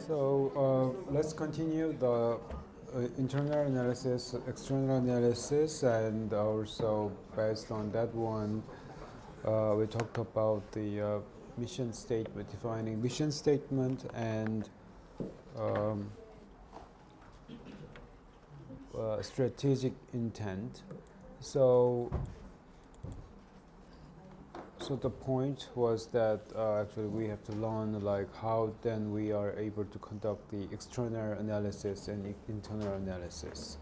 Let's continue the internal analysis, external analysis, and also based on that one, we talked about the mission statement, defining mission statement and um, strategic intent. So the point was that actually we have to learn like how then we are able to conduct the external analysis and internal analysis.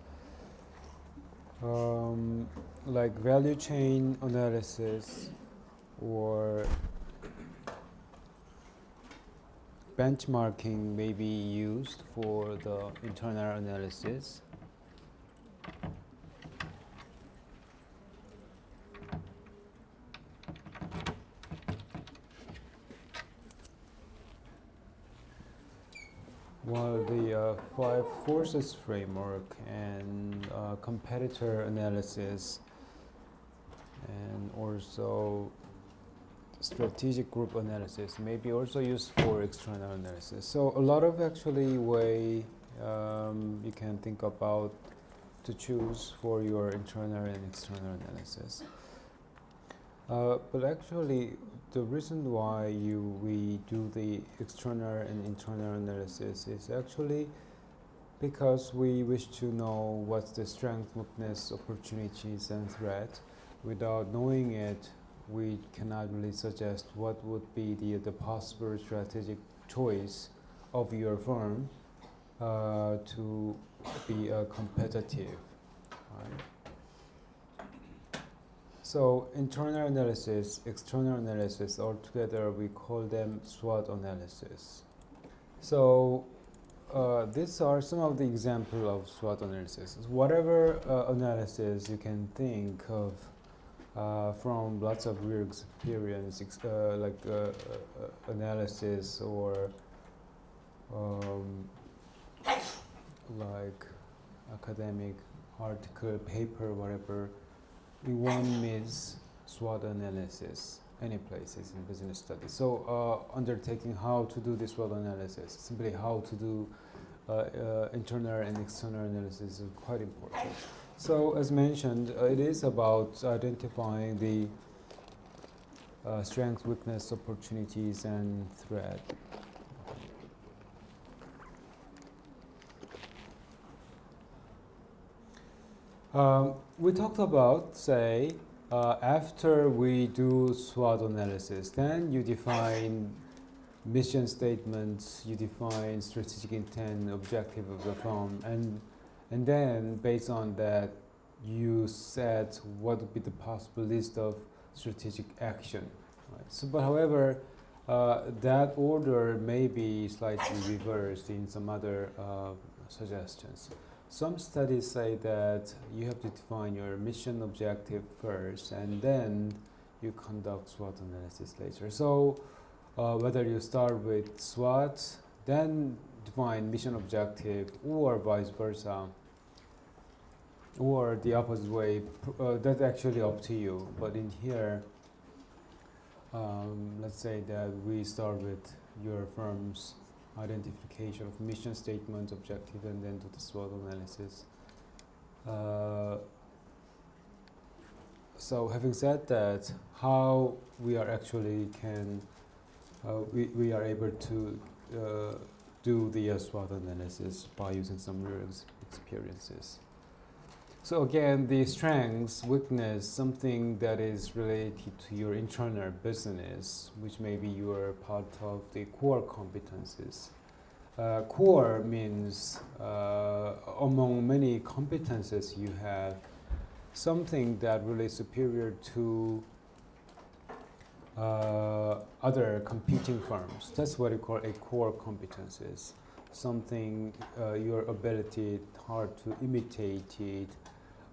Like value chain analysis or benchmarking may be used for the internal analysis. While the five forces framework and competitor analysis and also strategic group analysis may be also used for external analysis. So a lot of actually way you can think about to choose for your internal and external analysis. But actually, the reason why we do the external and internal analysis is actually because we wish to know what's the strength, weakness, opportunities, and threat. Without knowing it, we cannot really suggest what would be the possible strategic choice of your firm to be competitive. Right? So internal analysis, external analysis, altogether we call them SWOT analysis. So these are some of the examples of SWOT analysis. Whatever analysis you can think of from lots of real experience, like analysis or like academic article, paper, whatever. One means SWOT analysis, any places in business studies. So undertaking how to do this SWOT analysis, simply how to do internal and external analysis is quite important. So as mentioned, it is about identifying the strengths, weakness, opportunities, and threat. We talked about, say, after we do SWOT analysis, then you define mission statements, you define strategic intent, objective of the firm, and then based on that, you set what would be the possible list of strategic action. Right? So, but however, that order may be slightly reversed in some other suggestions. Some studies say that you have to define your mission objective first and then you conduct SWOT analysis later. So whether you start with SWOT, then define mission objective, or vice versa, or the opposite way, that's actually up to you. But in here, let's say that we start with your firm's identification of mission statement, objective, and then do the SWOT analysis. So having said that, how we are actually we are able to do the SWOT analysis by using some real experiences. So again, the strengths, weakness, something that is related to your internal business, which maybe you are part of the core competencies. Core means among many competences you have, something that really is superior to other competing firms. That's what we call a core competences. Something your ability hard to imitate it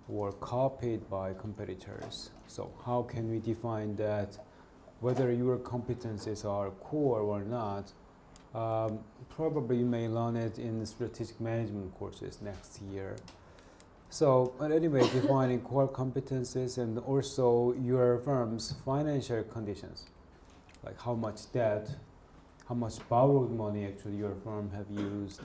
or copied by competitors. So how can we define that, whether your competencies are core or not? Probably you may learn it in strategic management courses next year. So, but anyway, defining core competencies and also your firm's financial conditions, like how much debt how much borrowed money actually your firm have used,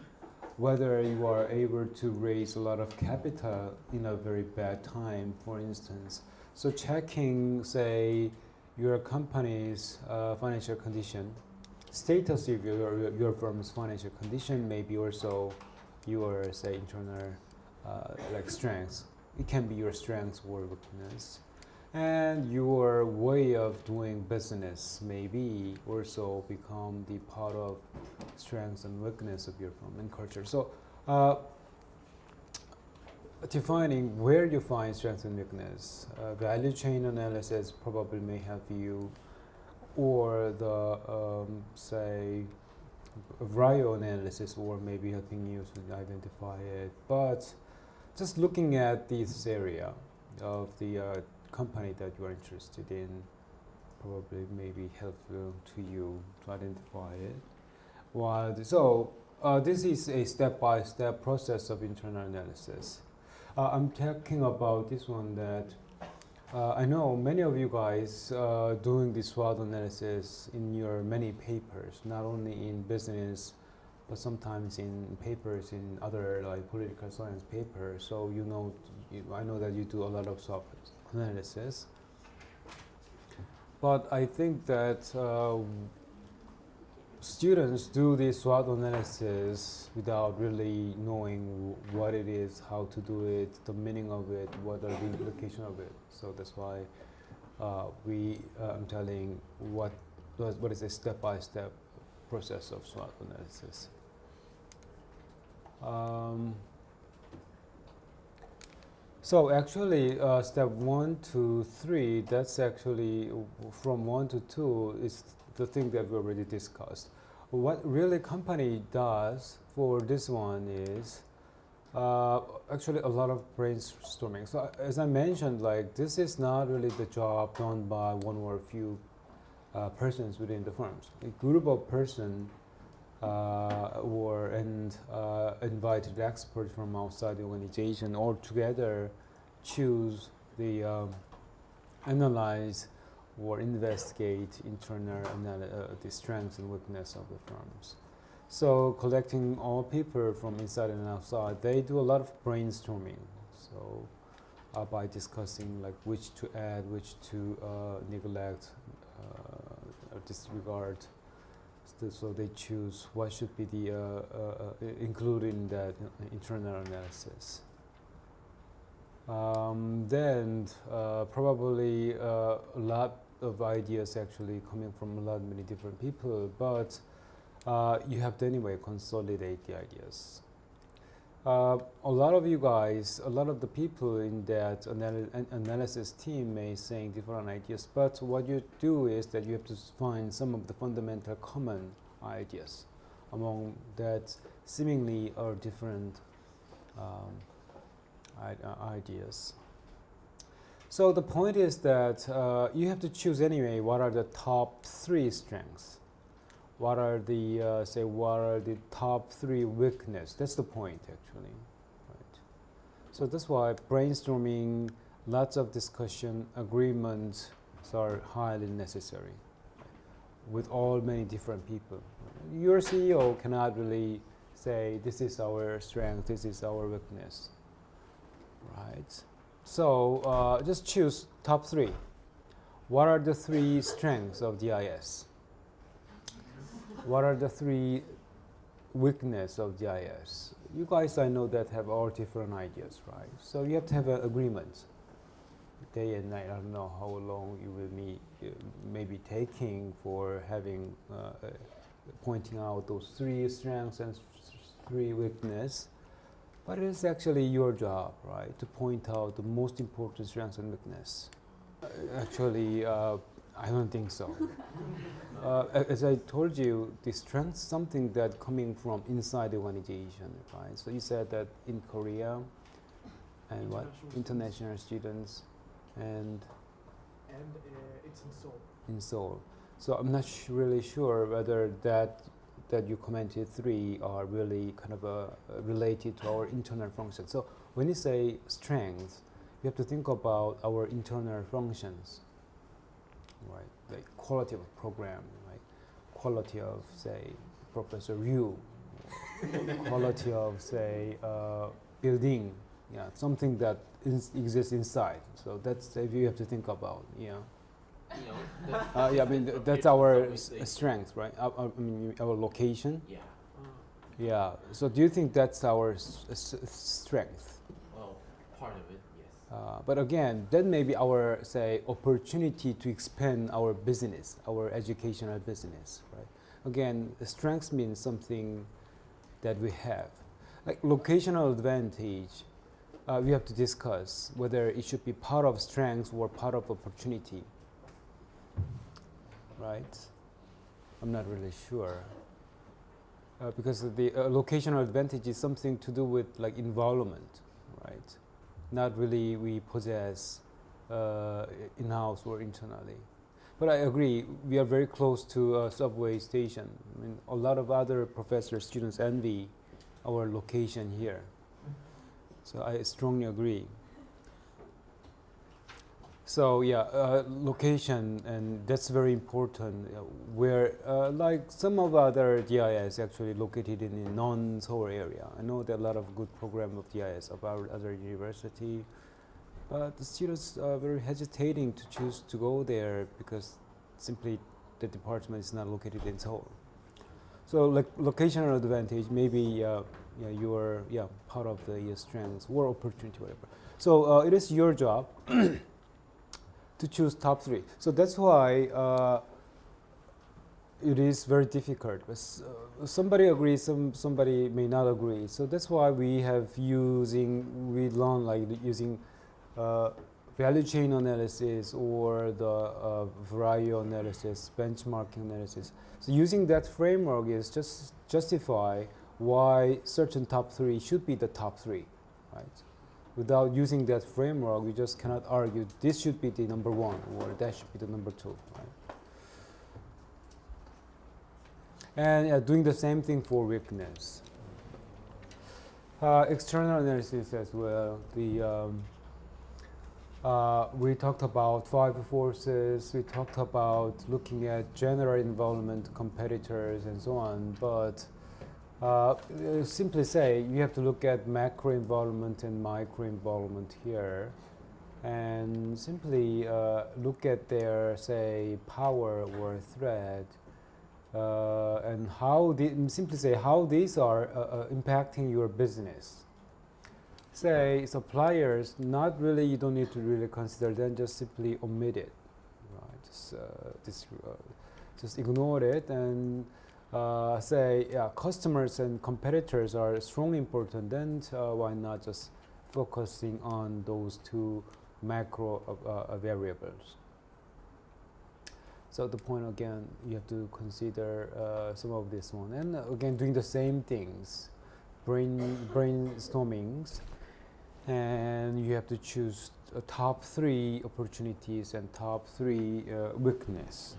whether you are able to raise a lot of capital in a very bad time, for instance. So checking, say, your company's financial condition, status of your firm's financial condition, maybe also your, say, internal like strengths. It can be your strengths or weakness. And your way of doing business maybe also become the part of strengths and weakness of your firm and culture. So defining where you find strengths and weakness, value chain analysis probably may help you, or the say value analysis, or maybe helping you to identify it. But just looking at this area of the company that you are interested in probably may be helpful to you to identify it. So this is a step-by-step process of internal analysis. I'm talking about this one that I know many of you guys doing the SWOT analysis in your many papers, not only in business, but sometimes in papers in other like political science papers. So I know that you do a lot of SWOT analysis. But I think that students do this SWOT analysis without really knowing what it is, how to do it, the meaning of it, what are the implications of it. So that's why I'm telling what is a step-by-step process of SWOT analysis. So actually, step 1 to 3, that's actually from 1 to 2 is the thing that we already discussed. What really company does for this one is actually a lot of brainstorming. So as I mentioned, like this is not really the job done by one or a few persons within the firms. A group of persons invited experts from outside the organization all together choose the analyze or investigate internal the strengths and weakness of the firms. So collecting all people from inside and outside, they do a lot of brainstorming. So by discussing like which to add, which to neglect or disregard. So they choose what should be the included in that internal analysis. Then probably a lot of ideas actually coming from many different people, but you have to anyway consolidate the ideas. A lot of you guys, a lot of the people in that analysis team may say different ideas, but what you do is that you have to find some of the fundamental common ideas among that seemingly are different ideas. So the point is that you have to choose anyway what are the top 3 strengths. What are the top 3 weakness? That's the point actually, right? So that's why brainstorming, lots of discussion, agreements are highly necessary with many different people. Your CEO cannot really say this is our strength, this is our weakness, right? So just choose top 3. What are the 3 strengths of DIS? What are the 3 weaknesses of DIS? You guys, I know that have all different ideas, right? So you have to have an agreement, day and night. I don't know how long you will maybe taking for having pointing out those 3 strengths and 3 weaknesses. But it is actually your job, right, to point out the most important strengths and weaknesses. Actually, I don't think so. As I told you, the strength is something that coming from inside the organization, right? So you said that in Korea, and what international students, and it's in Seoul. In Seoul. So I'm not really sure whether that you commented 3 are really kind of related to our internal function. So when you say strength, you have to think about our internal functions, right? Like quality of program, right? quality of, say, Professor Ryu, quality of, say, building, yeah, something that exists inside. So that's if you have to think about, yeah. Yeah, I mean that's our strength, right? I mean our location. Yeah. Yeah. So do you think that's our strength? Well, part of it, yes. But again, that may be our, say, opportunity to expand our business, our educational business, right? Again, strength means something that we have. Like locational advantage, we have to discuss whether it should be part of strength or part of opportunity, right? I'm not really sure. Because the locational advantage is something to do with like environment, right? Not really we possess in-house or internally. But I agree, we are very close to a subway station. I mean, a lot of other professors, students envy our location here. So I strongly agree. So yeah, location, and that's very important. Where like some of other GIS actually located in a non-Seoul area. I know there are a lot of good program of GIS of our other university, but the students are very hesitating to choose to go there because simply the department is not located in Seoul. So like locational advantage, maybe yeah, you are part of the strengths or opportunity, whatever. So it is your job to choose top three. So that's why it is very difficult. Somebody agrees, somebody may not agree. So that's why we learn like using value chain analysis or the variety analysis, benchmarking analysis. So using that framework is just justify why certain top three should be the top three, right? Without using that framework, we just cannot argue this should be the number one or that should be the number two, right? And doing the same thing for weakness. External analysis as well. We talked about 5 forces, we talked about looking at general environment, competitors, and so on, but simply say you have to look at macro environment and micro environment here, and simply look at their, say, power or threat, and simply say how these are impacting your business. Say suppliers, not really, you don't need to really consider them, just simply omit it, right? Just ignore it, and say customers and competitors are strongly important, then why not just focusing on those two macro variables. So the point again, you have to consider some of this one, and again doing the same things, brainstormings, and you have to choose top three opportunities and top three weakness.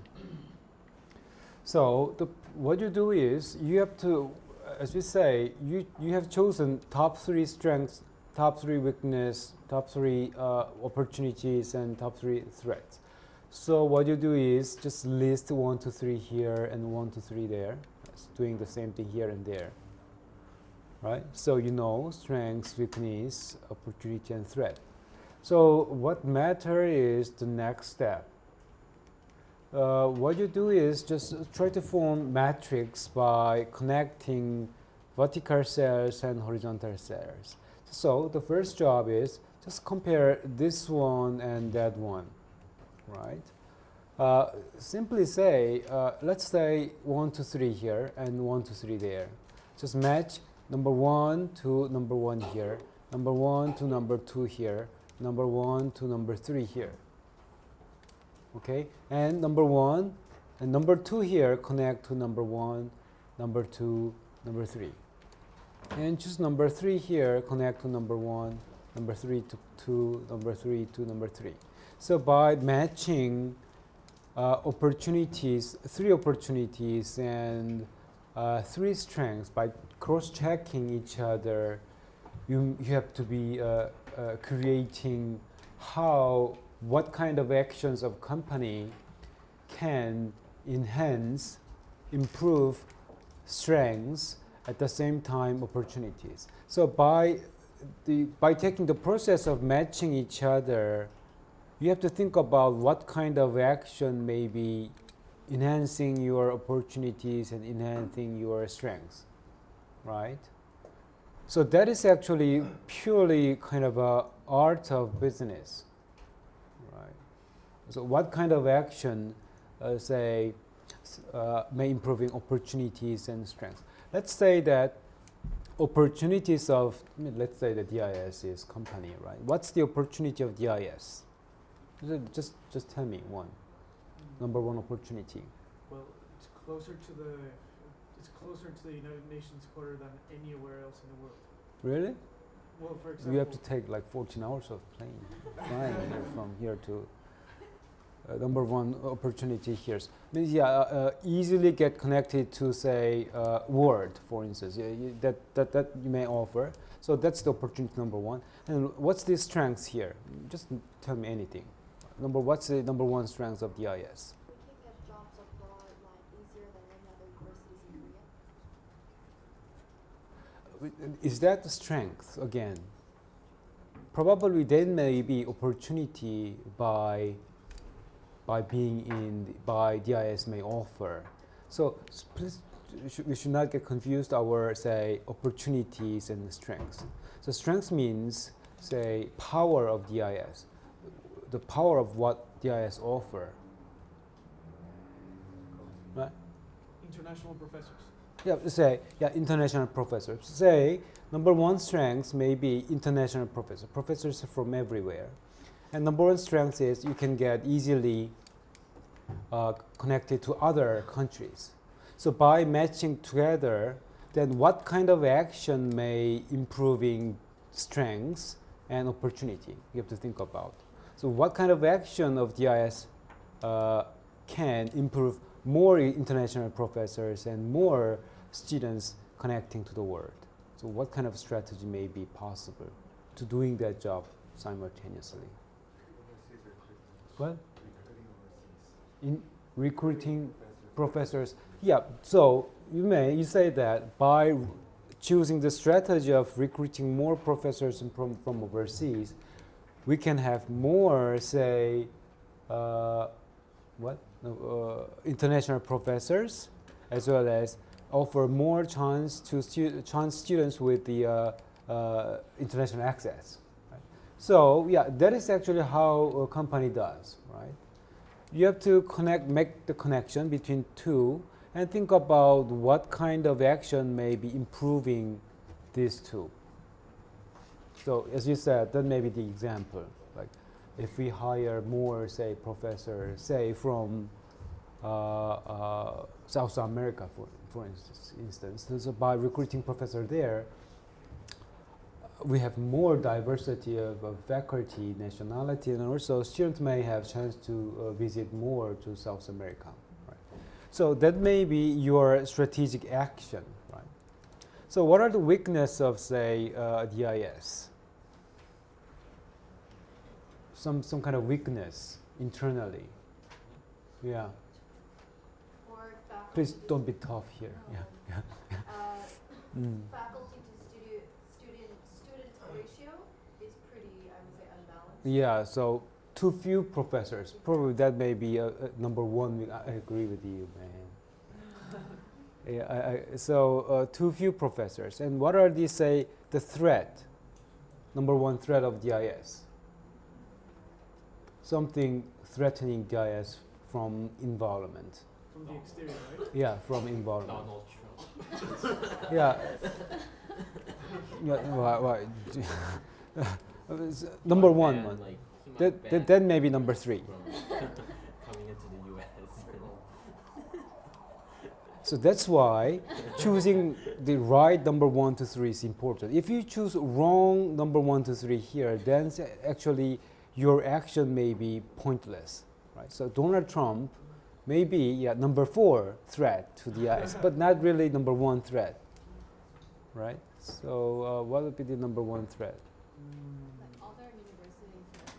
So what you do is you have to, as we say, you have chosen top three strengths, top three weakness, top three opportunities, and top three threats. So what you do is just list 1, 2, 3 here and 1, 2, 3 there. It's doing the same thing here and there, right? So you know strengths, weakness, opportunity, and threat. So what matters is the next step. What you do is just try to form matrix by connecting vertical cells and horizontal cells. So the first job is just compare this one and that one, right? Simply say, let's say 1, 2, 3 here and 1, 2, 3 there. Just match number 1 to number 1 here, number 1 to number 2 here, number 1 to number 3 here. Okay, and number 1 and number 2 here connect to number 1, number 2, number 3. And choose number 3 here, connect to number 1, number 3 to 2, number 3 to number 3. So by matching opportunities, 3 opportunities and 3 strengths, by cross-checking each other, you have to be creating what kind of actions of company can enhance improve strengths at the same time opportunities. So by taking the process of matching each other, you have to think about what kind of action may be enhancing your opportunities and enhancing your strengths, right? So that is actually purely kind of a art of business, right? So what kind of action, may improving opportunities and strengths? Let's say that opportunities of, let's say the DIS is company, right? What's the opportunity of DIS? Just tell me one. Number one opportunity. Well, it's closer to the United Nations quarter than anywhere else in the world. Really? Well, for example, You have to take like 14 hours of plane flying from here to number one opportunity here. Means easily get connected to say Word, for instance. That you may offer. So that's the opportunity number one. And what's the strengths here? Just tell me anything. What's the number one strength of DIS? We can get jobs abroad like easier than any other universities in Korea. Is that the strength again? Probably then may be opportunity by DIS may offer. So please, we should not get confused our say opportunities and strengths. So strengths means say power of DIS, the power of what DIS offer. Right? international professors. International professors. Say number one strength may be international professors from everywhere. And number one strength is you can get easily connected to other countries. So by matching together, then what kind of action may improving strengths and opportunity you have to think about. So what kind of action of DIS can improve more international professors and more students connecting to the world? So what kind of strategy may be possible to doing that job simultaneously? Well, in recruiting professors, so you say that by choosing the strategy of recruiting more professors from overseas, we can have more, say, international professors, as well as offer more chance to students with the international access. Right? So that is actually how a company does, right? You have to make the connection between two, and think about what kind of action may be improving these two. So as you said, that may be the example. Like if we hire more, say, professors, say from South America, for instance, so by recruiting professor there, we have more diversity of faculty, nationality, and also students may have chance to visit more to South America. Right? So that may be your strategic action. Right? So what are the weaknesses of, say, DIS? Some kind of weakness internally. Yeah. For faculty Please don't be tough here. Yeah. Faculty to student ratio is pretty, I would say, unbalanced. Yeah, so too few professors. Probably that may be number one. I agree with you, man. So too few professors. And what are these, say, the threat? Number one threat of DIS. Something threatening DIS from environment. From the exterior, right? Yeah, from environment. Donald Trump. Yeah. Number one. Like, he might ban That may be number three. from coming into the U.S. So that's why choosing the right number 1 to 3 is important. If you choose wrong number 1 to 3 here, then actually your action may be pointless, right? So Donald Trump may be number 4 threat to the IS, but not really number 1 threat, right? So what would be the number 1 threat? Like other universities with DIS.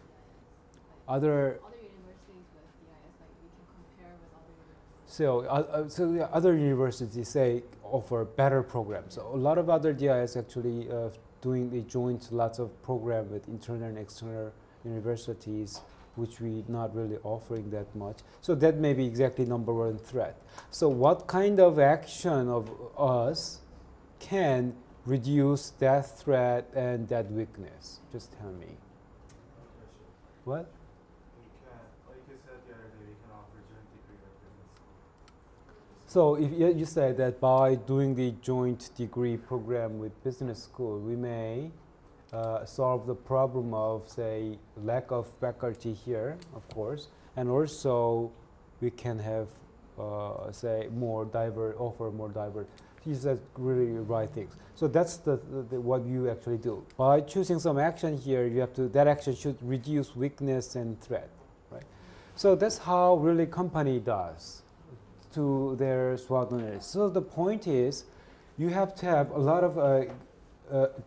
Other Other universities with DIS, like we can compare with other universities. So the other universities say offer better programs. So a lot of other DIS actually doing the joint lots of program with internal and external universities, which we not really offering that much. So that may be exactly number one threat. So what kind of action of us can reduce that threat and that weakness? Just tell me. What? We can, like you said the other day, we can offer joint degree with business. So if you say that by doing the joint degree program with business school, we may solve the problem of, say, lack of faculty here, of course, and also we can have, say, more diverse, offer more diverse. He said really right things. So that's the what you actually do. By choosing some action here, you have to, that action should reduce weakness and threat, right? So that's how really company does to their SWOT analysis. So the point is, you have to have a lot of a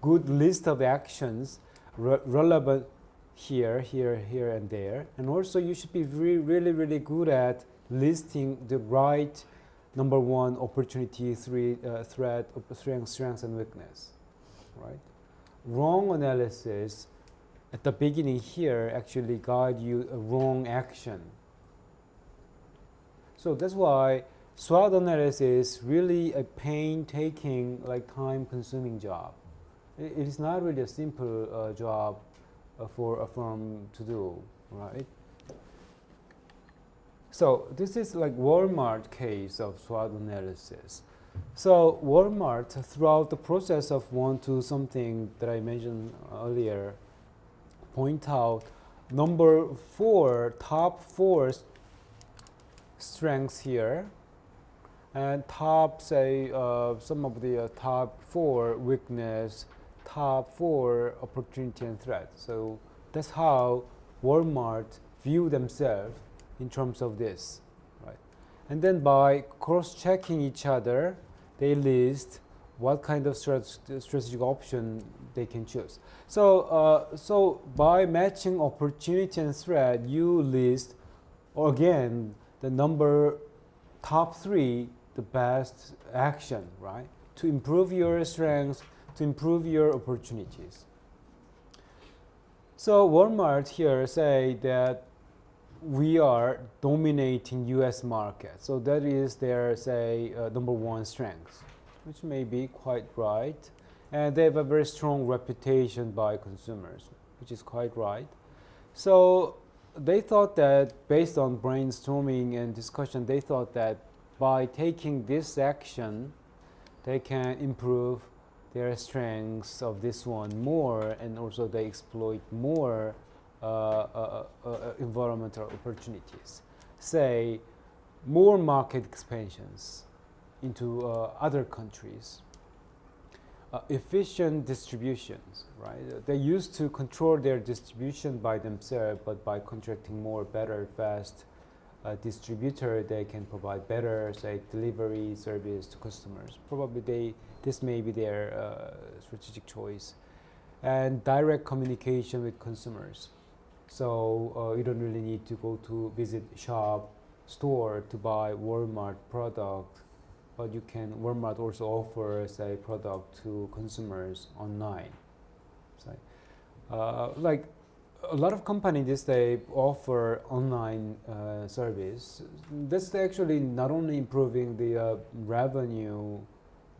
good list of actions relevant here, and there. And also you should be really good at listing the right number one opportunity, threat, strength and weakness, right? Wrong analysis at the beginning here actually guide you a wrong action. So that's why SWOT analysis is really a painstaking, like time-consuming job. It is not really a simple job for a firm to do, right? So this is like Walmart case of SWOT analysis. So Walmart, throughout the process of 1 to something that I mentioned earlier, point out top four strengths here, and top, say, some of the top 4 weakness, top 4 opportunity and threat. So that's how Walmart view themselves in terms of this, right? And then by cross-checking each other, they list what kind of strategic option they can choose. So by matching opportunity and threat, you list, again, the top 3, the best action, right? To improve your strengths, to improve your opportunities. So Walmart here say that we are dominating U.S. market. So that is their, say, number 1 strength, which may be quite right. And they have a very strong reputation by consumers, which is quite right. So they thought that, based on brainstorming and discussion, they thought that by taking this action, they can improve their strengths of this one more, and also they exploit more environmental opportunities. Say, more market expansions into other countries. Efficient distributions, right? They used to control their distribution by themselves, but by contracting more, better, fast distributor, they can provide better, say, delivery service to customers. Probably this may be their strategic choice. And direct communication with consumers. So you don't really need to go to visit store to buy Walmart product, but you can, Walmart also offers a product to consumers online. So, like a lot of companies these days offer online service. That's actually not only improving the revenue,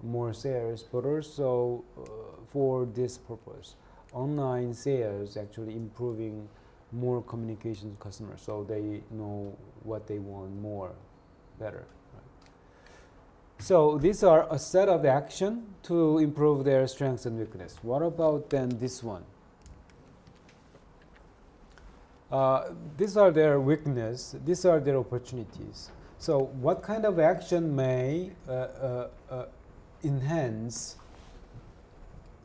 more sales, but also for this purpose. Online sales actually improving more communication with customers, so they know what they want more, better. So these are a set of action to improve their strengths and weakness. What about then this one? These are their weakness. These are their opportunities. So what kind of action may enhance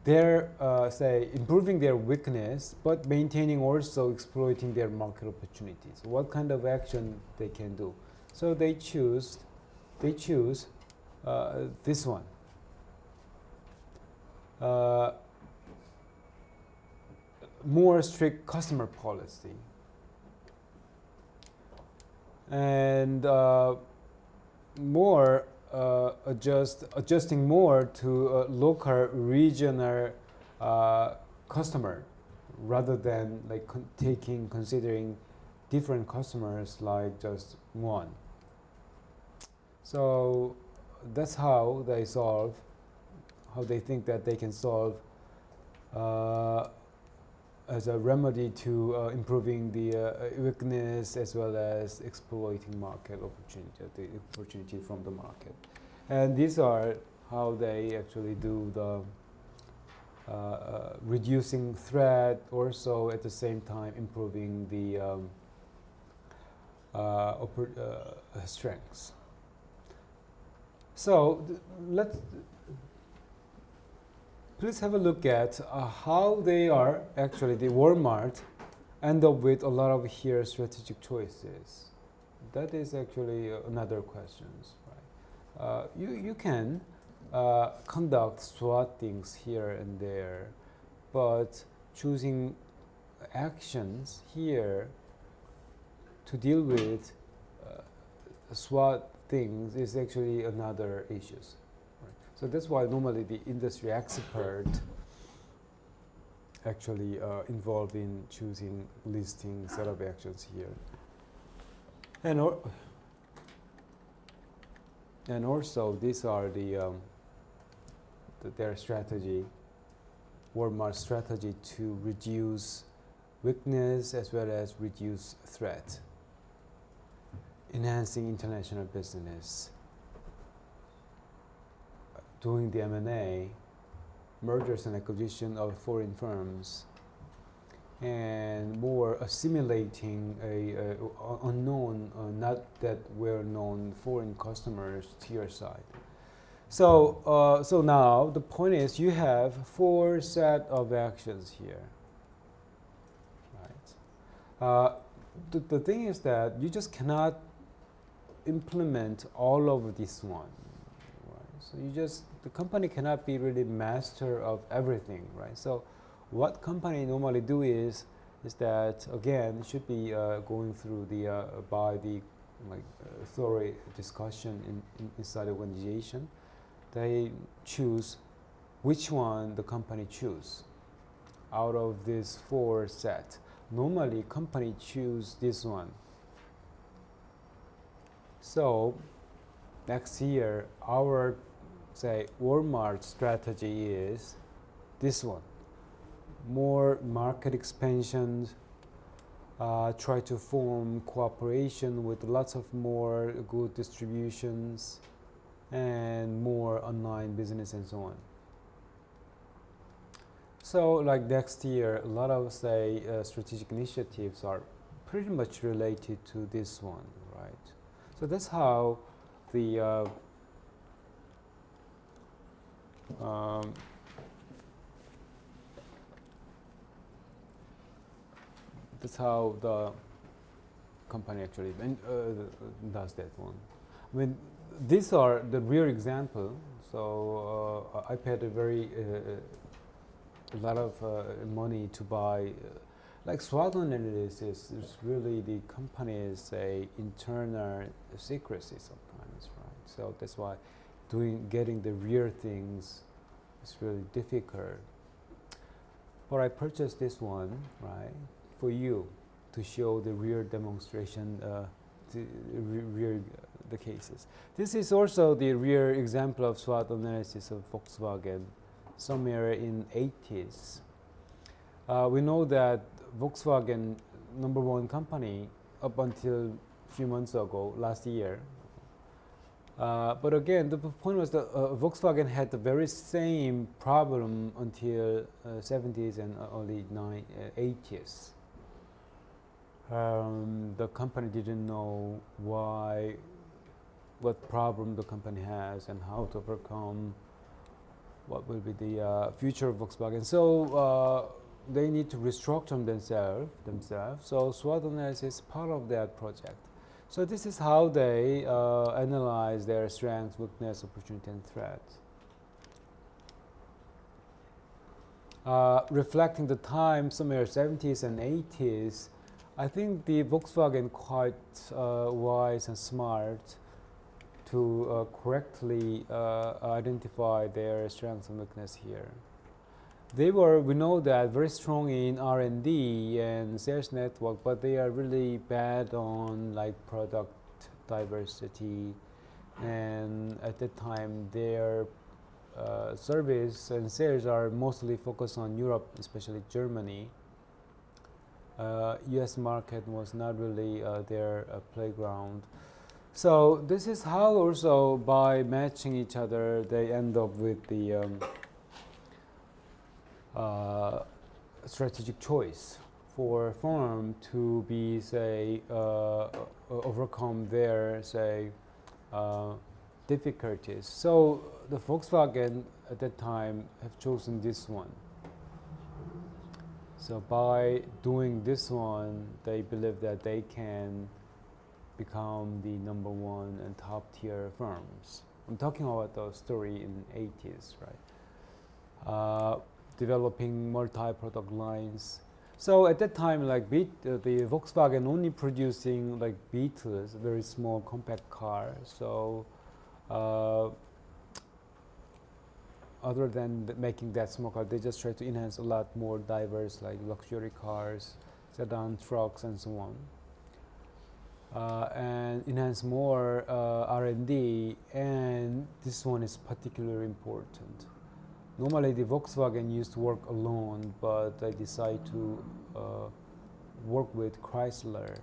their, say, improving their weakness, but maintaining also exploiting their market opportunities? What kind of action they can do? So they choose this one. More strict customer policy. And more adjusting more to local regional customer rather than like considering different customers like just one. So that's how they think that they can solve as a remedy to improving the weakness as well as exploiting market opportunity, the opportunity from the market. And these are how they actually do the reducing threat, also at the same time improving the strengths. So let's please have a look at how they are actually, the Walmart end up with a lot of here strategic choices. That is actually another question, right? You can conduct SWOT things here and there, but choosing actions here to deal with SWOT things is actually another issue. So that's why normally the industry expert actually involved in choosing listing set of actions here. And also these are their strategy, Walmart's strategy to reduce weakness as well as reduce threat, enhancing international business, doing the M&A, mergers and acquisition of foreign firms, and more assimilating a unknown, not that well-known foreign customers to your side. So, so now the point is you have 4 set of actions here, right? The thing is that you just cannot implement all of this one. So the company cannot be really master of everything, right? So what company normally do is that, again, it should be going through by the thorough discussion inside the organization. They choose which one the company choose out of these 4 sets. Normally, company choose this one. So next year, our say Walmart strategy is this one: more market expansion, try to form cooperation with lots of more good distributions and more online business and so on. So like next year, a lot of say strategic initiatives are pretty much related to this one, right? So that's how the that's how the company actually does that one. I mean, these are the real example. So I paid a lot of money to buy. Like SWOT analysis is really the company's internal secrecy sometimes, right? So that's why getting the real things is really difficult. But I purchased this one, right, for you to show the real demonstration, the cases. This is also the real example of SWOT analysis of Volkswagen, somewhere in 80s. We know that Volkswagen, #1 company up until a few months ago, last year. But again, the point was that Volkswagen had the very same problem until 70s and early 80s. The company didn't know what problem the company has and how to overcome, what will be the future of Volkswagen. So they need to restructure themselves. So SWOT analysis is part of that project. So this is how they analyze their strengths, weakness, opportunity, and threat. Reflecting the time, somewhere 70s and 80s, I think the Volkswagen quite wise and smart to correctly identify their strengths and weakness here. We know that very strong in R&D and sales network, but they are really bad on like product diversity, and at that time their service and sales are mostly focused on Europe, especially Germany. US market was not really their playground. So this is how also by matching each other they end up with the strategic choice for firm to be, say, overcome their, say, difficulties. So the Volkswagen at that time have chosen this one. So by doing this one, they believe that they can become the number one and top tier firms. I'm talking about the story in 80s, right? Developing multi-product lines. So at that time, like the Volkswagen only producing like Beetles, very small compact car. So other than making that small car, they just try to enhance a lot more diverse, like luxury cars, sedan, trucks, and so on, and enhance more R&D. And this one is particularly important. Normally, the Volkswagen used to work alone, but they decide to work with Chrysler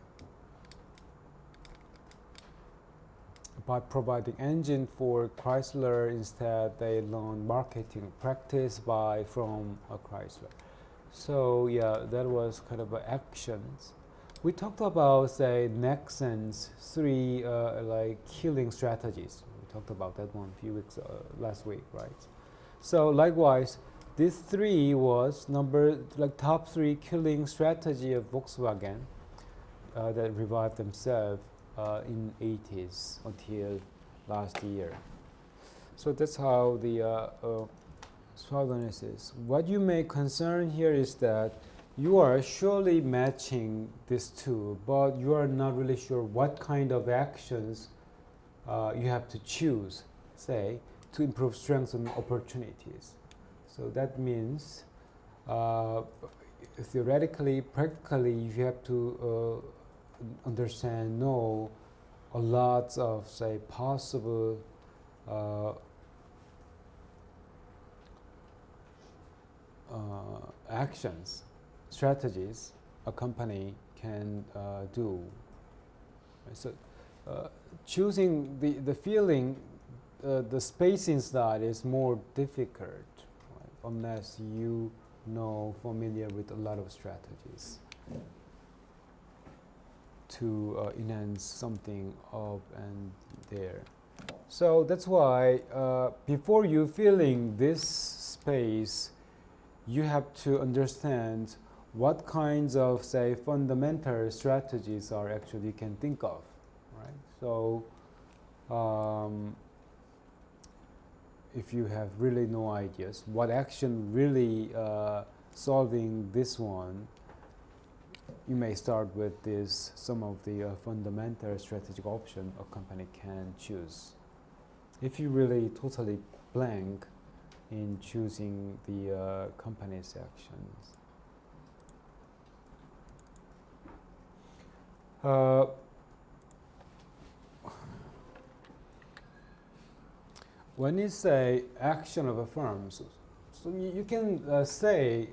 by providing engine for Chrysler. Instead, they learn marketing practice from Chrysler. So yeah, that was kind of actions. We talked about, say, Nexon's three like killing strategies. We talked about that one a few weeks last week, right? So likewise, these three was top three killing strategy of Volkswagen that revived themselves in 80s until last year. So that's how the SWOT analysis. What you may concern here is that you are surely matching these two, but you are not really sure what kind of actions you have to choose, say, to improve strengths and opportunities. So that means theoretically, practically, you have to know a lot of, say, possible actions, strategies a company can do. So choosing the feeling, the space inside is more difficult, right, unless you familiar with a lot of strategies to enhance something up and there. So that's why before you filling this space, you have to understand what kinds of, say, fundamental strategies are actually you can think of, right? So if you have really no ideas, what action really solving this one, you may start with some of the fundamental strategic option a company can choose. If you really totally blank in choosing the company's actions. When you say action of a firm, so you can say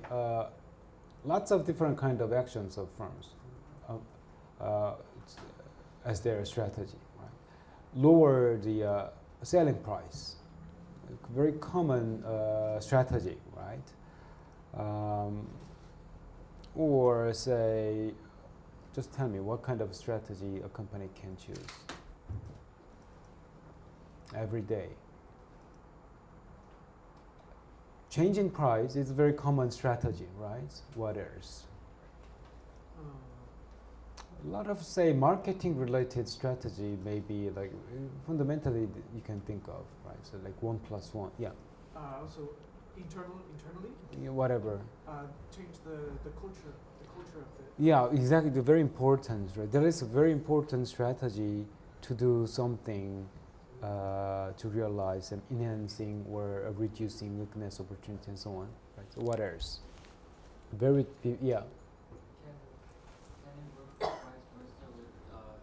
lots of different kind of actions of firms as their strategy. Right? Lower the selling price, very common strategy, right? Or say, just tell me what kind of strategy a company can choose every day. Changing price is a very common strategy, right? What else? A lot of, say, marketing related strategy maybe like fundamentally you can think of, right? So like 1+1, yeah. Also internally? Yeah, whatever. Change the culture of it. Yeah, exactly. Very important, right? There is a very important strategy to do something to realize and enhancing or reducing weakness, opportunity, and so on. Right. So what else? Yeah. Can improve the price faster with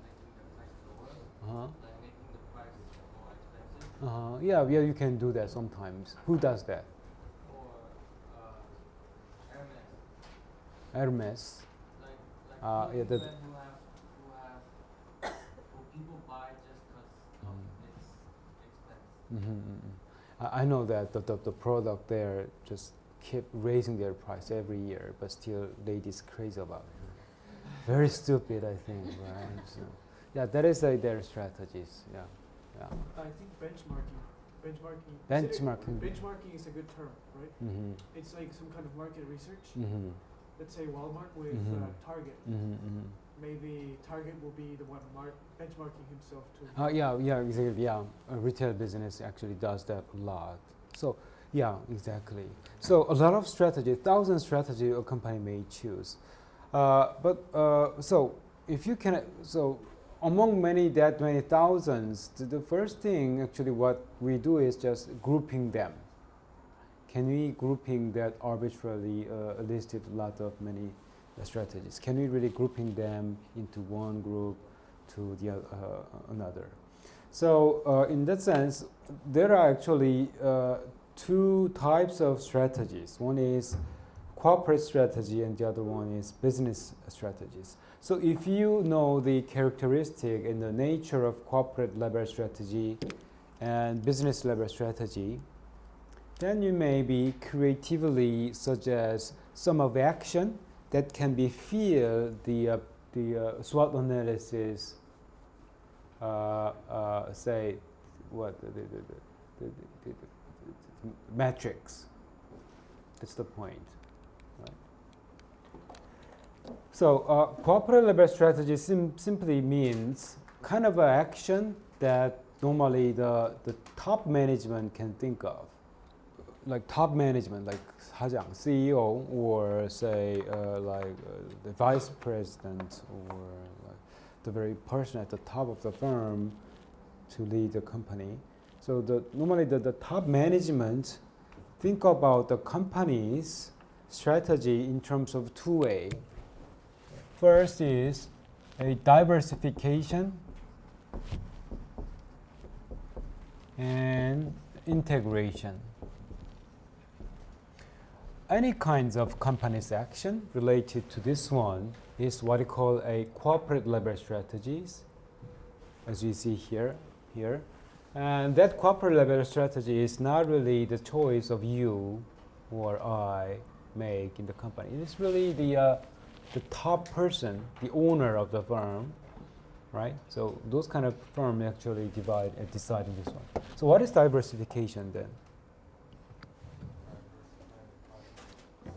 making the price lower, Uh-huh. like making the price more expensive, Yeah, yeah, you can do that sometimes. Who does that? or Hermes, Hermes. like Yeah, clothing brand who people buy just because of its expense. I know that the product there just keep raising their price every year, but still ladies crazy about it. Very stupid, I think, right? So, yeah, that is their strategies. Yeah, yeah. I think benchmarking. Benchmarking. Benchmarking is a good term, right? Mm-hmm. It's like some kind of market research. Mm-hmm. Let's say Walmart with Target. Mm-hmm. Maybe Target will be the one benchmarking himself to. Yeah, exactly. Yeah, a retail business actually does that a lot. So, yeah, exactly. So a lot of strategy, 1,000 strategy a company may choose. So if you can, so among many thousands, the first thing actually what we do is just grouping them. Can we grouping that arbitrarily listed a lot of many strategies? Can we really grouping them into one group to the another? So in that sense, there are actually two types of strategies. One is corporate strategy and the other one is business strategies. So if you know the characteristic and the nature of corporate level strategy and business level strategy, then you maybe creatively suggest some of action that can be feel the SWOT analysis, say what the metrics. That's the point. Right? So corporate level strategy simply means kind of an action that normally the top management can think of. Like top management, like 사장, CEO, or say the vice president, or like the very person at the top of the firm to lead the company. So normally the top management think about the company's strategy in terms of two ways. First is a diversification and integration. Any kinds of company's action related to this one is what we call a corporate level strategies, as you see here. And that corporate level strategy is not really the choice of you or I make in the company. It's really the top person, the owner of the firm, right? So those kind of firms actually decide in this one. So what is diversification then?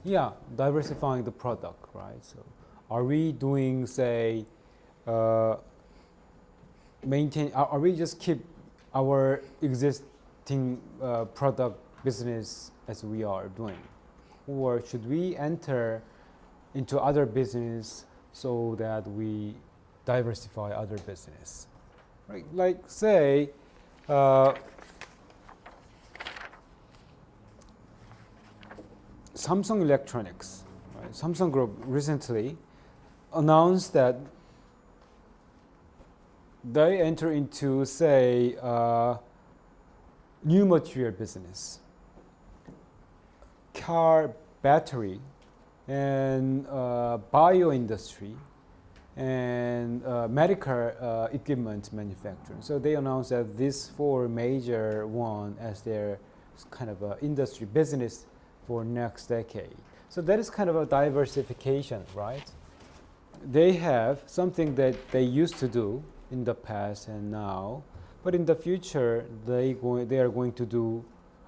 Yeah, diversifying the product, right? So, are we doing, say, are we just keep our existing product business as we are doing, or should we enter into other business so that we diversify other business, right? Like say. Samsung Electronics, right? Samsung Group recently announced that they enter into, say, new material business, car battery, and bio industry, and medical equipment manufacturing. So they announced that these four major one as their kind of industry business for next decade. So that is kind of a diversification, right? They have something that they used to do in the past and now, but in the future they are going to do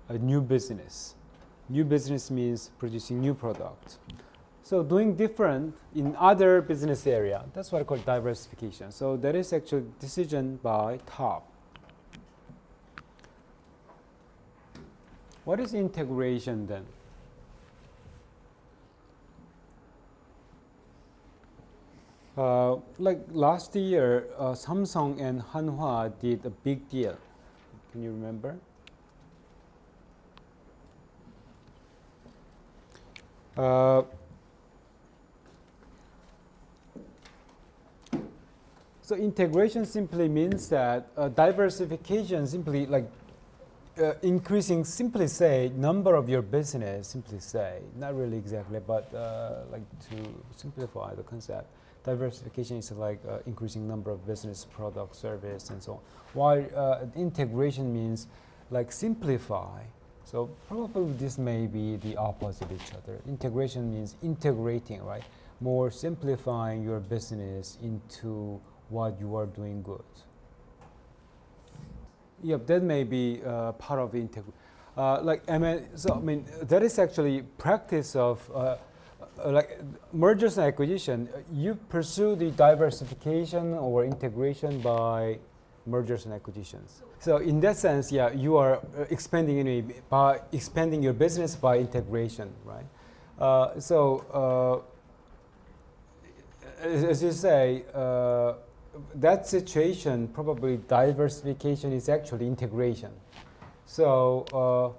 a new business. New business means producing new product. So doing different in other business area, that's what I call diversification. So that is actually decision by top. What is integration then? Like last year, Samsung and Hanwha did a big deal. Can you remember? So integration simply means that diversification simply like increasing, simply say, number of your business, simply say, not really exactly, but like to simplify the concept, diversification is like increasing number of business, product, service, and so on. While integration means like simplify. So probably this may be the opposite of each other. Integration means integrating, right? More simplifying your business into what you are doing good. Yep, that may be part of the integration. That is actually practice of like mergers and acquisition. You pursue the diversification or integration by mergers and acquisitions. So in that sense, yeah, you are expanding by expanding your business by integration, right? As you say. That situation, probably diversification is actually integration. So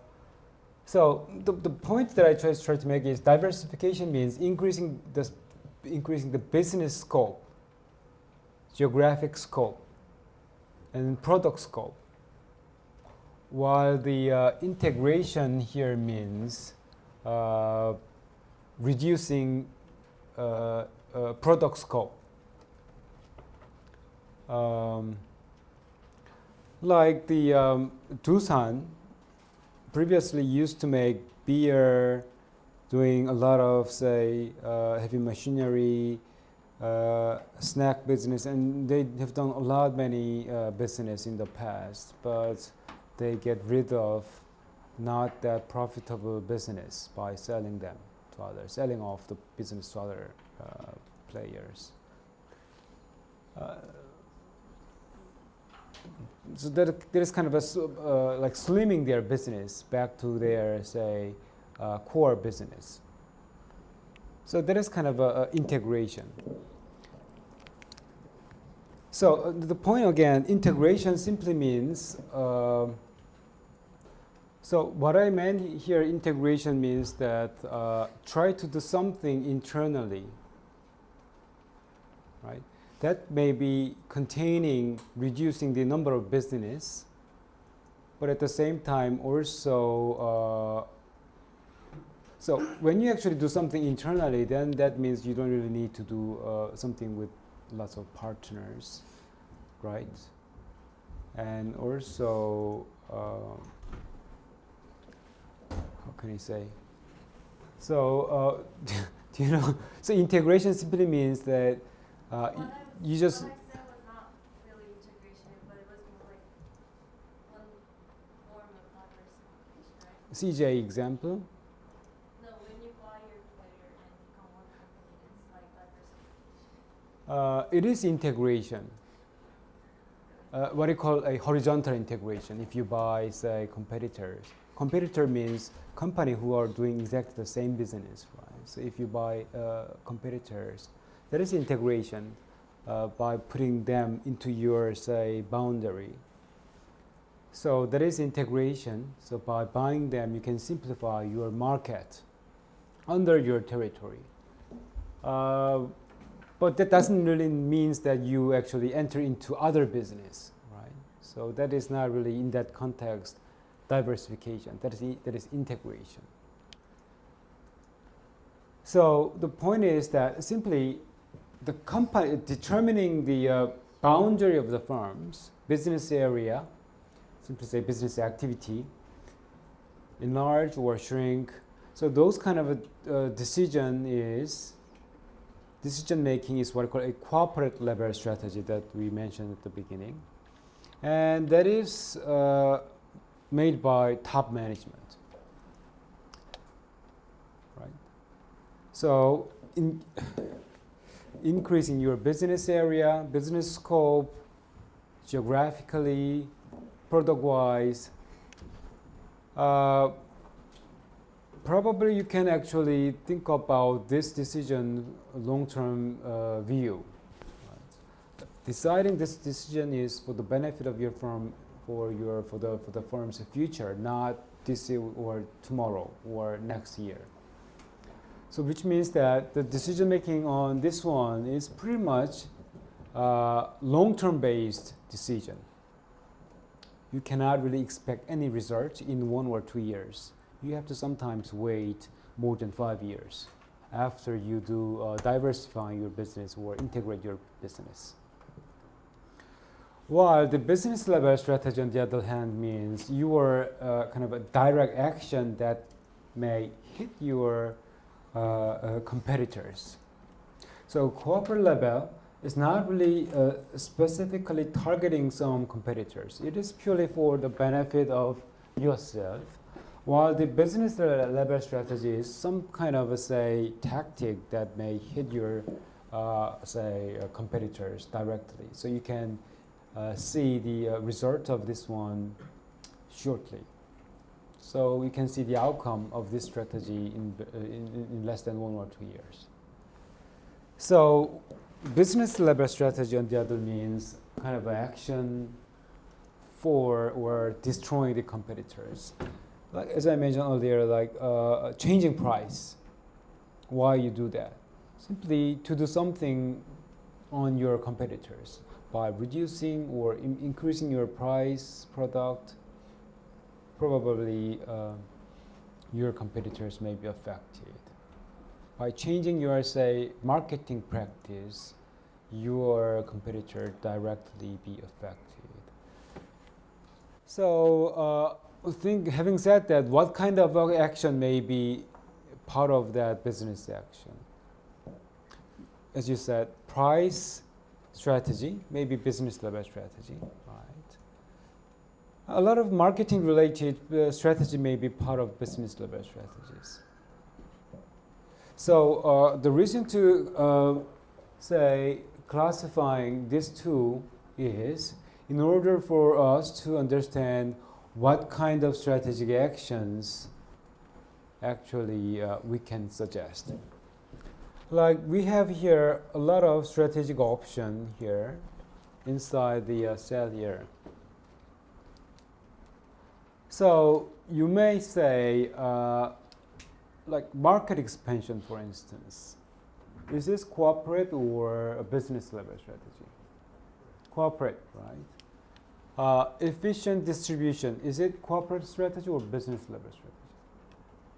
the point that I try to make is diversification means increasing the business scope, geographic scope, and product scope. While the integration here means reducing product scope. Like the Doosan previously used to make beer, doing a lot of, say, heavy machinery, snack business, and they have done many business in the past, but they get rid of not that profitable business by selling them to others, selling off the business to other players. So there is kind of a like slimming their business back to their, say, core business. So there is kind of a integration. So the point again, integration simply means. So what I meant here, integration means that try to do something internally, right? That may be containing, reducing the number of business, but at the same time also, so when you actually do something internally, then that means you don't really need to do something with lots of partners, right? And also, how can I say? So, do you know? So integration simply means that you just. What I said was not really integration, but it was more like one form of diversification, right? CJ example. No, when you buy your competitor and become one company, it's like diversification. It is integration. What you call a horizontal integration. If you buy, say, competitors. Competitor means company who are doing exactly the same business, right? So if you buy competitors, that is integration by putting them into your, say, boundary. So that is integration. So by buying them, you can simplify your market under your territory. But that doesn't really mean that you actually enter into other business, right? So that is not really, in that context, diversification. That is integration. So the point is that simply the company determining the boundary of the firm's business area, simply say business activity, enlarge or shrink. So those kind of decision making is what I call a corporate level strategy that we mentioned at the beginning, and that is made by top management, right? So increasing your business area, business scope, geographically, product-wise, probably you can actually think about this decision long-term view. Right? Deciding this decision is for the benefit of your firm for the firm's future, not this year or tomorrow or next year. So which means that the decision making on this one is pretty much long-term based decision. You cannot really expect any result in 1 or 2 years. You have to sometimes wait more than 5 years after you do diversify your business or integrate your business. While the business level strategy, on the other hand, means your kind of a direct action that may hit your competitors. So corporate level is not really specifically targeting some competitors. It is purely for the benefit of yourself. While the business level strategy is some kind of say tactic that may hit your competitors directly. So you can see the result of this one shortly. So you can see the outcome of this strategy in less than 1 or 2 years. So business level strategy, on the other, means kind of action for or destroying the competitors. Like as I mentioned earlier, like changing price. Why you do that? Simply to do something on your competitors by reducing or increasing your price product. Probably your competitors may be affected. By changing your say marketing practice, your competitor directly be affected. So having said that, what kind of action may be part of that business action? As you said, price strategy, maybe business level strategy, right? A lot of marketing related strategy may be part of business level strategies. So the reason to say classifying these two is in order for us to understand what kind of strategic actions actually we can suggest. Like we have here a lot of strategic option here inside the cell here. So you may say like market expansion, for instance. Is this corporate or a business level strategy? Corporate, right? Efficient distribution, is it corporate strategy or business level strategy?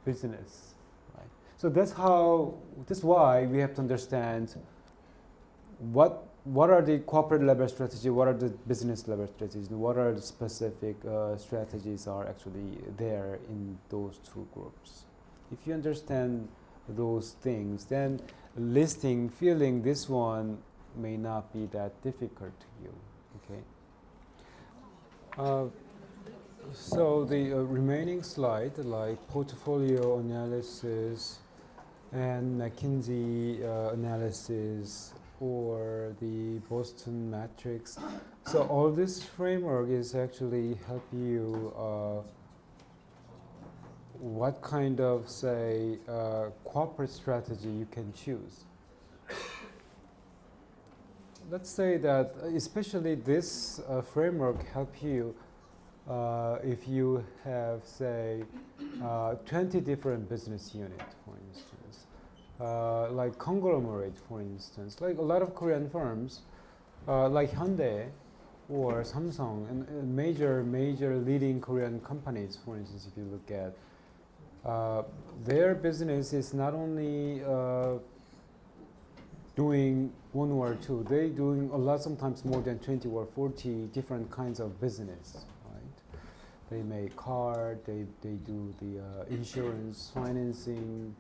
Business, right? So that's why we have to understand what are the corporate level strategy, what are the business level strategies, and what are the specific strategies are actually there in those two groups. If you understand those things, then filling this one may not be that difficult to you, okay? So the remaining slide, like portfolio analysis and McKinsey analysis or the Boston matrix. So all this framework is actually help you what kind of say corporate strategy you can choose. Let's say that especially this framework help you if you have say 20 different business units, for instance, like conglomerate, for instance, like a lot of Korean firms like Hyundai or Samsung and major leading Korean companies, for instance, if you look at their business is not only doing 1 or 2, they doing a lot, sometimes more than 20 or 40 different kinds of business, right? They make car, they do the insurance, financing,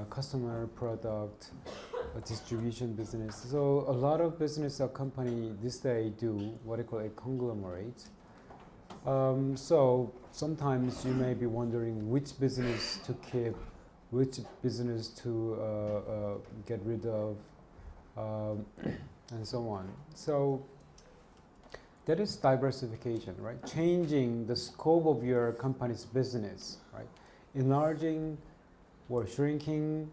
customer product, distribution business. So a lot of business company this day do what they call a conglomerate. So sometimes you may be wondering which business to keep, which business to get rid of, and so on. So that is diversification, right? Changing the scope of your company's business, right? Enlarging or shrinking.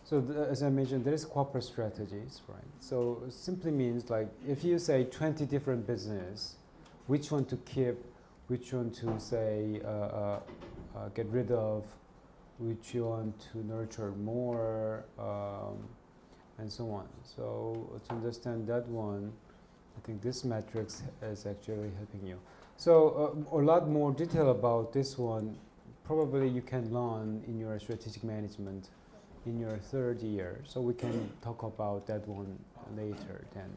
So as I mentioned, there is corporate strategies, right? So it simply means like if you say 20 different business, which one to keep, which one to say get rid of, which you want to nurture more, and so on. So to understand that one, I think this matrix is actually helping you. So a lot more detail about this one, probably you can learn in your strategic management in your third year. So we can talk about that one later then.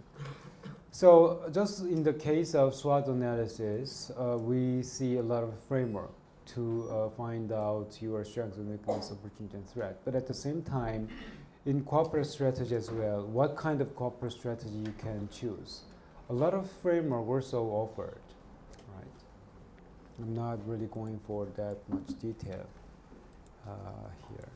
So just in the case of SWOT analysis, we see a lot of framework to find out your strengths and weakness, opportunity and threat. But at the same time, in corporate strategy as well, what kind of corporate strategy you can choose. A lot of framework also offered, right? I'm not really going for that much detail here.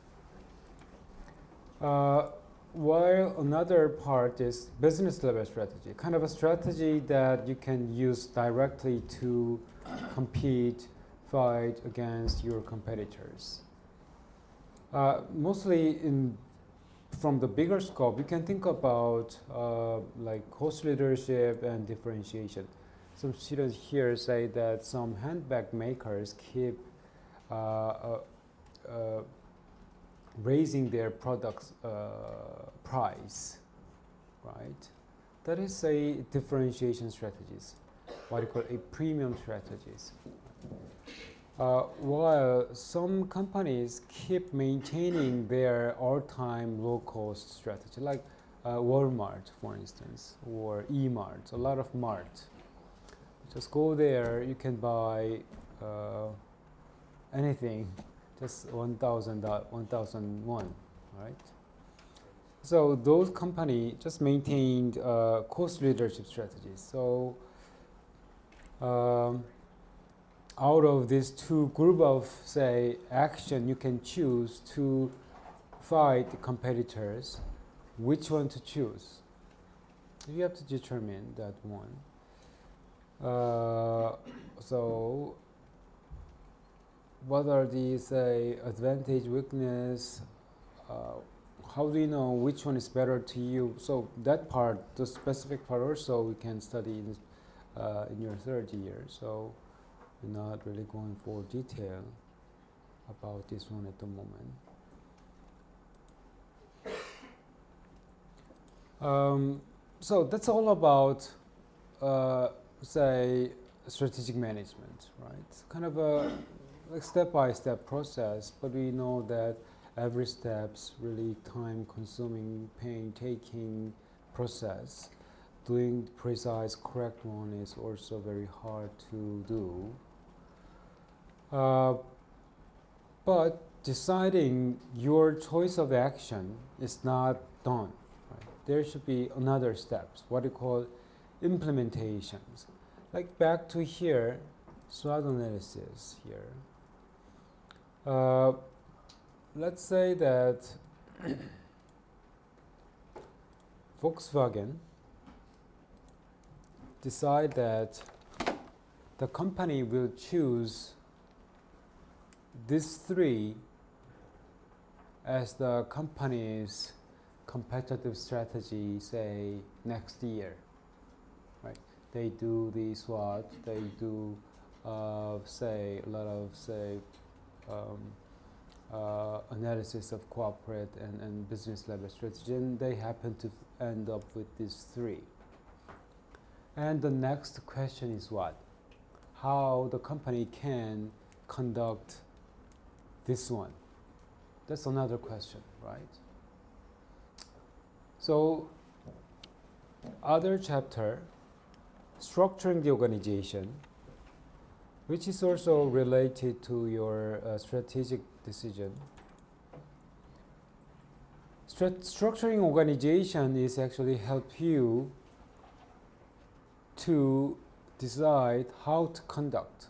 While another part is business level strategy, kind of a strategy that you can use directly to compete, fight against your competitors. Mostly from the bigger scope, you can think about like cost leadership and differentiation. Some students here say that some handbag makers keep raising their products price, right? That is a differentiation strategies, what you call a premium strategies. While some companies keep maintaining their all-time low-cost strategy, like Walmart, for instance, or E-Mart, a lot of Mart. Just go there, you can buy anything, just 1,001, right? So those companies just maintained cost leadership strategies. So out of these two group of, say, action, you can choose to fight the competitors. Which one to choose? You have to determine that one. So what are the, say, advantage, weakness? How do you know which one is better to you? So that part, the specific part also, we can study in your third year. So we're not really going for detail about this one at the moment. So that's all about, say, strategic management, right? Kind of a like step-by-step process, but we know that every step's really time-consuming, painstaking process. Doing the precise, correct one is also very hard to do. But deciding your choice of action is not done. Right? There should be another steps, what you call implementations. Like back to here, SWOT analysis here. Let's say that Volkswagen decide that the company will choose these three as the company's competitive strategy, say, next year, right? They do the SWOT, they do, say, a lot of, say, analysis of corporate and business level strategy, and they happen to end up with these three. And the next question is what? How the company can conduct this one? That's another question, right? So, other chapter, structuring the organization, which is also related to your strategic decision. Structuring organization is actually help you to decide how to conduct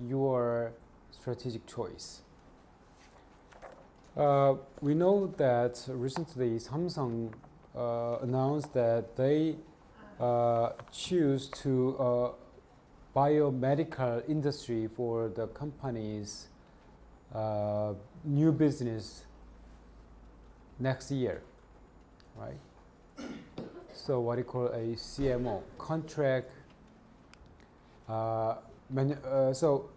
your strategic choice. We know that recently Samsung announced that they choose to biomedical industry for the company's new business next year, right? So what you call a CMO, contract so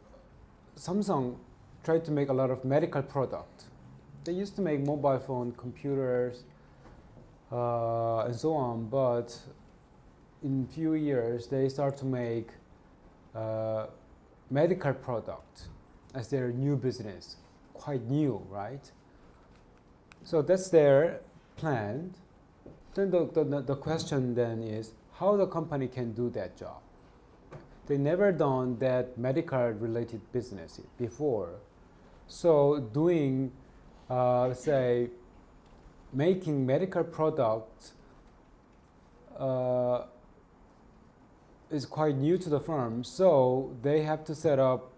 Samsung tried to make a lot of medical product. They used to make mobile phone, computers, and so on, but in few years they start to make medical product as their new business, quite new, right? So that's their plan. Then the question then is how the company can do that job. They never done that medical related business before. So doing, say, making medical products is quite new to the firm. So they have to set up,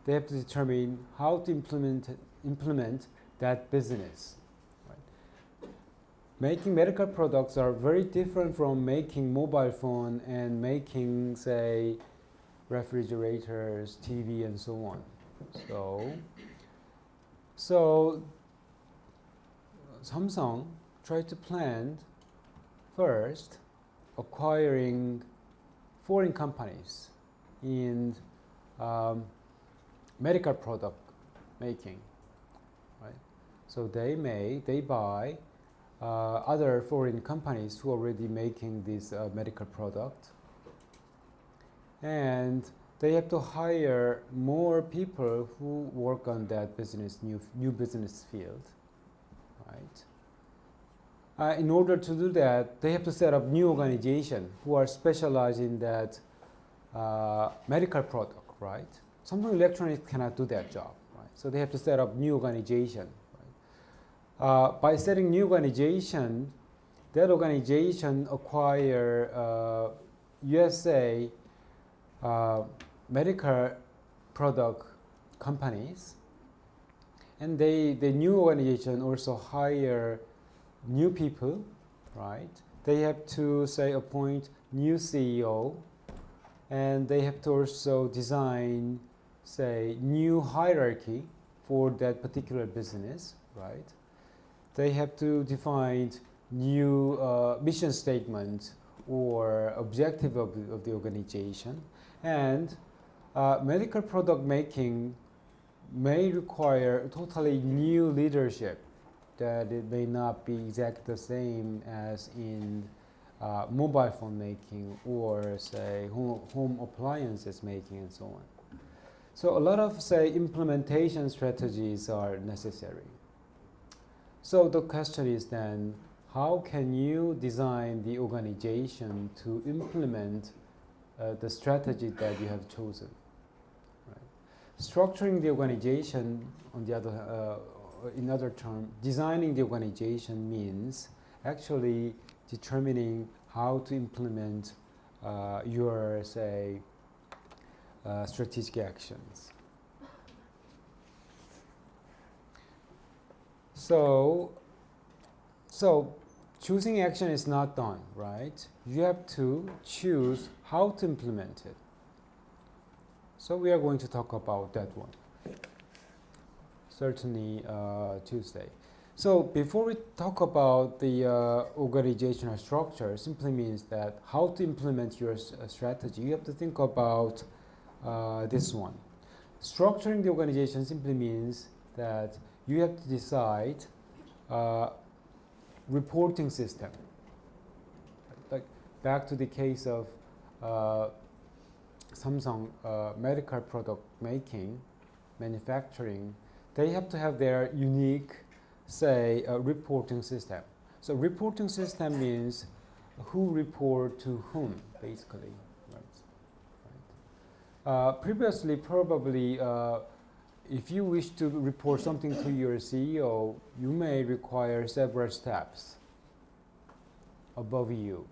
they have to determine how to implement that business. Right? Making medical products are very different from making mobile phone and making, say, refrigerators, TV, and so on. So Samsung tried to plan first acquiring foreign companies in medical product making, right? So they buy other foreign companies who are already making this medical product, and they have to hire more people who work on that business, new business field, right? In order to do that, they have to set up new organization who are specialized in that medical product, right? Samsung Electronics cannot do that job, right? So they have to set up new organization. Right? By setting new organization, that organization acquire USA medical product companies, and the new organization also hire new people, right? They have to, say, appoint new CEO, and they have to also design, say, new hierarchy for that particular business, right? They have to define new mission statement or objective of the organization, and medical product making may require totally new leadership that it may not be exactly the same as in mobile phone making or, say, home appliances making and so on. So a lot of, say, implementation strategies are necessary. So the question is then, how can you design the organization to implement the strategy that you have chosen? Right? Structuring the organization, on the other, in other terms, designing the organization means actually determining how to implement your, say, strategic actions. So choosing action is not done, right? You have to choose how to implement it. So we are going to talk about that one, certainly Tuesday. So before we talk about the organizational structure, simply means that how to implement your strategy, you have to think about this one. Structuring the organization simply means that you have to decide reporting system. Like back to the case of Samsung medical product making, manufacturing, they have to have their unique, say, reporting system. So reporting system means who report to whom, basically. Right? Previously, probably, if you wish to report something to your CEO, you may require several steps above you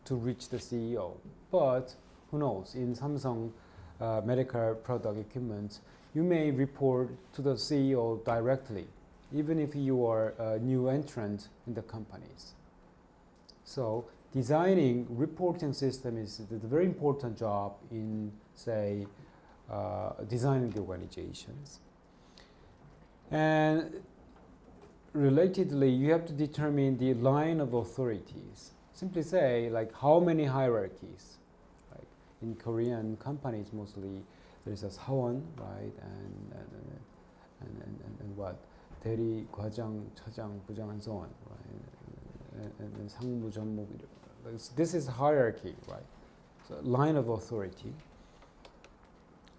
to reach the CEO. But who knows, in Samsung medical product equipment, you may report to the CEO directly, even if you are a new entrant in the companies. So designing reporting system is a very important job in, say, designing the organizations. And relatedly, you have to determine the line of authorities. Simply say, like, how many hierarchies? Right? in Korean companies mostly there's a 사원, right, and what 대리, 과장, 차장, 부장, and so on, right, and 상무, 전무. This is hierarchy, right? So line of authority,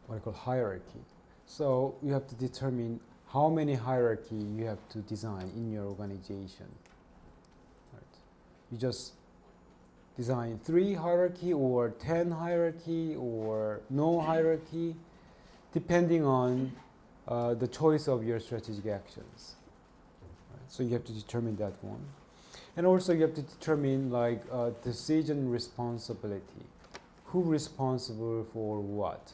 what I call hierarchy. So you have to determine how many hierarchy you have to design in your organization. Right? You just design 3 hierarchy or 10 hierarchy or no hierarchy, depending on the choice of your strategic actions. Right? So you have to determine that one. And also you have to determine like decision responsibility. Who responsible for what?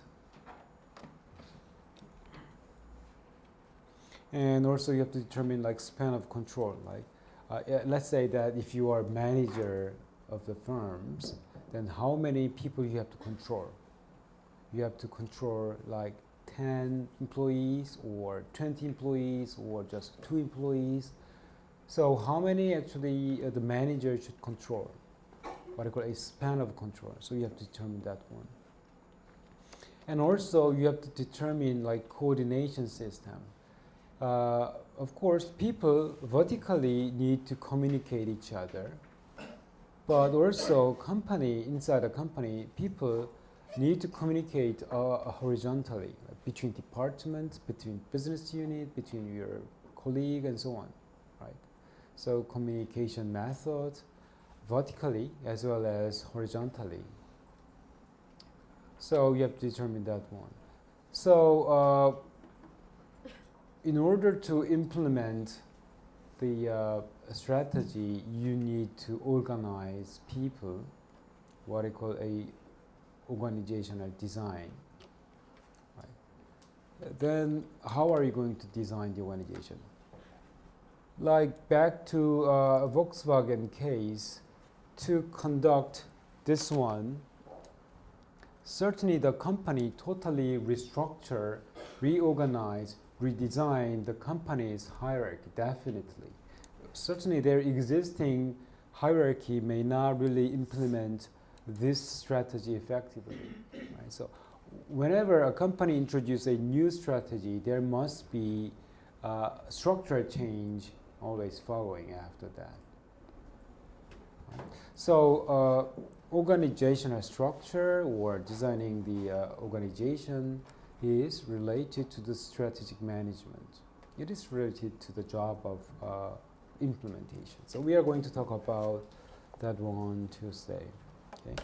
And also you have to determine like span of control. Like let's say that if you are manager of the firms, then how many people you have to control? You have to control like 10 employees or 20 employees or just 2 employees. So how many actually the manager should control? What I call a span of control. So you have to determine that one. And also you have to determine like coordination system. Of course, people vertically need to communicate each other, but also inside a company, people need to communicate horizontally, like between departments, between business unit, between your colleague, and so on, right? So communication method, vertically as well as horizontally. So you have to determine that one. So in order to implement the strategy, you need to organize people, what I call a organizational design. Right? Then how are you going to design the organization? Like back to Volkswagen case, to conduct this one, certainly the company totally restructure, reorganize, redesign the company's hierarchy, definitely. Certainly their existing hierarchy may not really implement this strategy effectively. Right? So whenever a company introduces a new strategy, there must be structural change always following after that. Right? So organizational structure or designing the organization is related to the strategic management. It is related to the job of implementation. So we are going to talk about that one Tuesday. Okay.